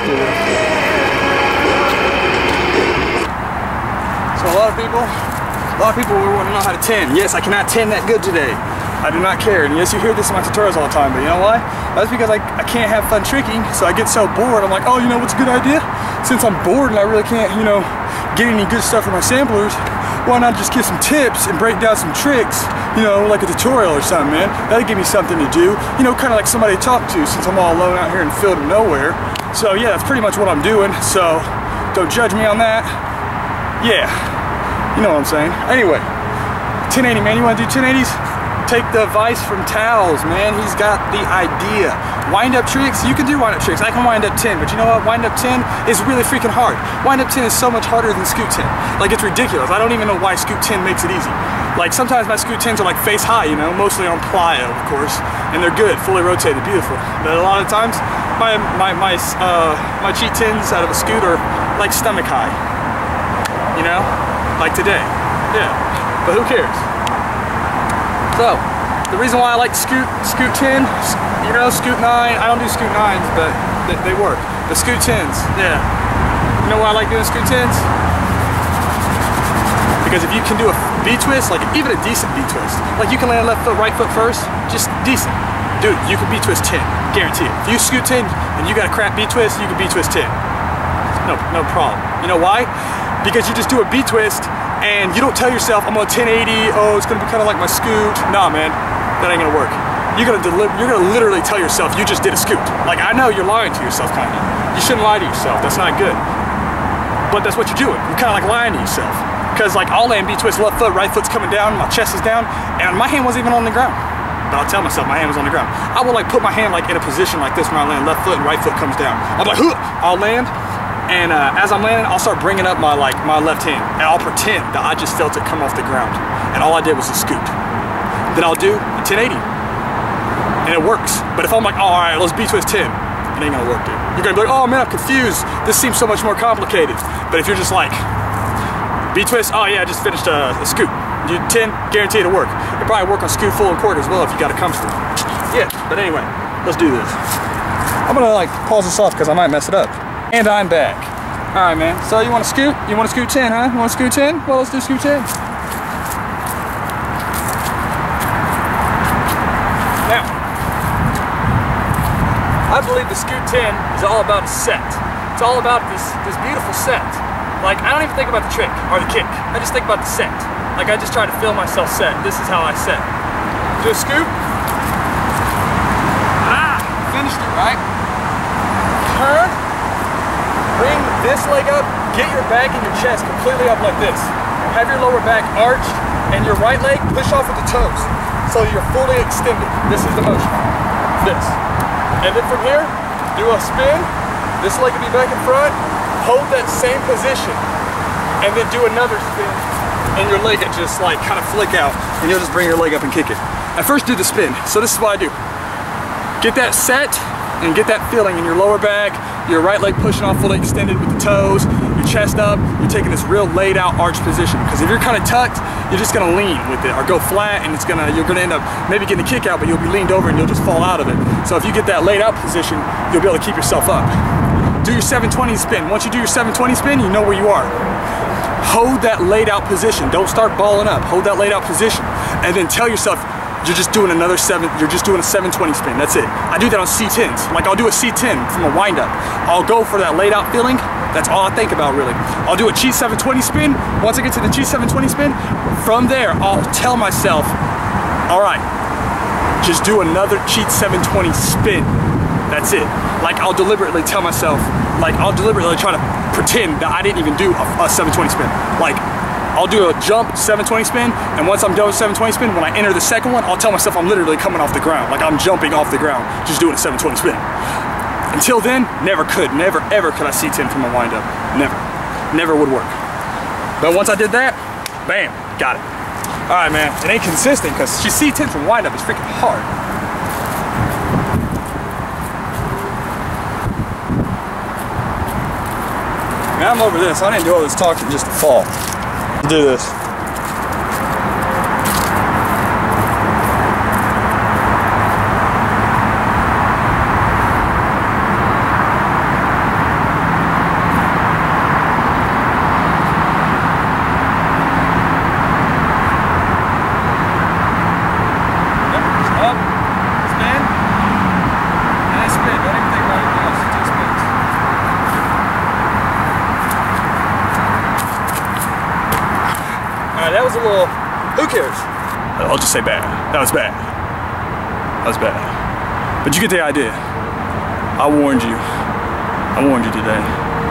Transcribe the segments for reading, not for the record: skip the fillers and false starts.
do this. So a lot of people will want to know how to tin. Yes, I cannot tin that good today. I do not care. And yes, you hear this in my tutorials all the time, but you know why? That's because I can't have fun tricking, so I get so bored. I'm like, oh, you know what's a good idea? Since I'm bored and I really can't, you know, get any good stuff for my samplers, why not just give some tips and break down some tricks, you know, like a tutorial or something, man. That'll give me something to do, you know, kind of like somebody to talk to since I'm all alone out here in the field of nowhere. So yeah, that's pretty much what I'm doing, so don't judge me on that. Yeah, you know what I'm saying. Anyway, 1080, man, you want to do 1080s? Take the advice from Towels, man. He's got the idea. Wind up tricks, you can do wind up tricks. I can wind up 10, but you know what? Wind up 10 is really freaking hard. Wind up 10 is so much harder than scoot 10. Like, it's ridiculous. I don't even know why scoot 10 makes it easy. Like, sometimes my scoot 10s are like face high, you know, mostly on plyo, of course, and they're good, fully rotated, beautiful. But a lot of times, my cheat 10s out of a scoot are like stomach high, you know, like today. Yeah, but who cares? So, the reason why I like scoot 10, you know, scoot 9, I don't do scoot 9s, but they work. The scoot 10s, yeah. You know why I like doing scoot 10s? Because if you can do a B-twist, like even a decent B-twist, like you can land left foot, right foot first, just decent. Dude, you can B-twist 10, guarantee it. If you scoot 10 and you got a crap B-twist, you can B-twist 10. No problem. You know why? Because you just do a B-twist and you don't tell yourself, I'm on 1080, oh, it's gonna be kind of like my scoot. Nah, man, that ain't gonna work. You're gonna literally tell yourself you just did a scoot. Like, I know you're lying to yourself, kinda. You shouldn't lie to yourself, that's not good. But that's what you're doing. You're kinda like lying to yourself. Because like, I'll land B-twist, left foot, right foot's coming down, my chest is down, and my hand wasn't even on the ground. But I'll tell myself my hand was on the ground. I will like put my hand like in a position like this when I land left foot and right foot comes down. I'm like, huh! I'll land, and as I'm landing, I'll start bringing up my left hand, and I'll pretend that I just felt it come off the ground, and all I did was a scoot. Then I'll do a 1080, and it works. But if I'm like, oh, all right, let's B-twist 10, it ain't gonna work, dude. You're gonna be like, oh man, I'm confused. This seems so much more complicated. But if you're just like, B-twist, oh yeah, I just finished a scoot. You 10, guarantee it'll work. It'll probably work on scoot full and quarter as well if you got it comfortable. Yeah, but anyway, let's do this. I'm gonna like pause this off because I might mess it up. And I'm back. All right, man. So you want to scoot? You want to scoot 10, huh? You want to scoot 10? Well, let's do scoot 10. Now, I believe the scoot 10 is all about a set. It's all about this beautiful set. Like, I don't even think about the trick or the kick. I just think about the set. Like, I just try to feel myself set. This is how I set. Do a scoop. Ah, finished it, right? Turn. Bring this leg up, get your back and your chest completely up like this. Have your lower back arched and your right leg push off with the toes. So you're fully extended. This is the motion. This. And then from here, do a spin. This leg will be back in front. Hold that same position. And then do another spin. And your leg will just like kind of flick out. And you'll just bring your leg up and kick it. At first do the spin. So this is what I do. Get that set and get that feeling in your lower back. Your right leg pushing off fully extended with the toes, your chest up, you're taking this real laid out arch position. Because if you're kind of tucked, you're just gonna lean with it or go flat and you're gonna end up maybe getting a kick out, but you'll be leaned over and you'll just fall out of it. So if you get that laid out position, you'll be able to keep yourself up. Do your 720 spin. Once you do your 720 spin, you know where you are. Hold that laid out position. Don't start balling up. Hold that laid out position. And then tell yourself, you're just doing you're just doing a 720 spin, that's it. I do that on C10s. Like, I'll do a C10 from a windup. I'll go for that laid out feeling. That's all I think about, really. I'll do a cheat 720 spin. Once I get to the cheat 720 spin, from there, I'll tell myself, all right, just do another cheat 720 spin. That's it. Like, I'll deliberately tell myself, like, I'll deliberately try to pretend that I didn't even do a 720 spin. Like, I'll do a jump 720 spin, and once I'm done with 720 spin, when I enter the second one, I'll tell myself I'm literally coming off the ground. Like, I'm jumping off the ground, just doing a 720 spin. Until then, never ever could I C10 from a windup. Never would work. But once I did that, bam, got it. All right, man, it ain't consistent because C10 from windup is freaking hard. Man, I'm over this. I didn't do all this talking just to fall. Let's do this. a little, who cares? I'll just say bad. That was bad. That was bad. But you get the idea. I warned you. I warned you today.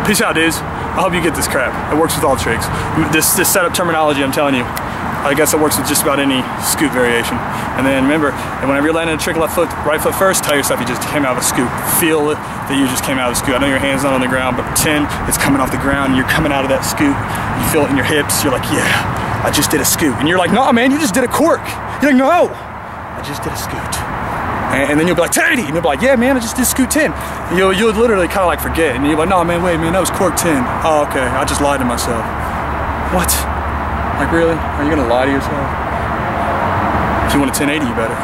Peace out, dudes. I hope you get this crap. It works with all tricks. This setup terminology, I'm telling you, I guess it works with just about any scoop variation. And then remember, whenever you're landing a trick left foot, right foot first, tell yourself you just came out of a scoop. Feel it that you just came out of a scoop. I know your hand's not on the ground, but pretend it's coming off the ground and you're coming out of that scoop. You feel it in your hips. You're like, yeah, I just did a scoop. And you're like, no, man, you just did a cork. You're like, no, I just did a scoot. And then you'll be like, 1080. And you'll be like, yeah, man, I just did scoot 10. And you'll literally kind of like forget. And you're like, no, man, wait, man, that was cork 10. Oh, okay, I just lied to myself. What? Like, really? Are you gonna lie to yourself? If you want a 1080, you better.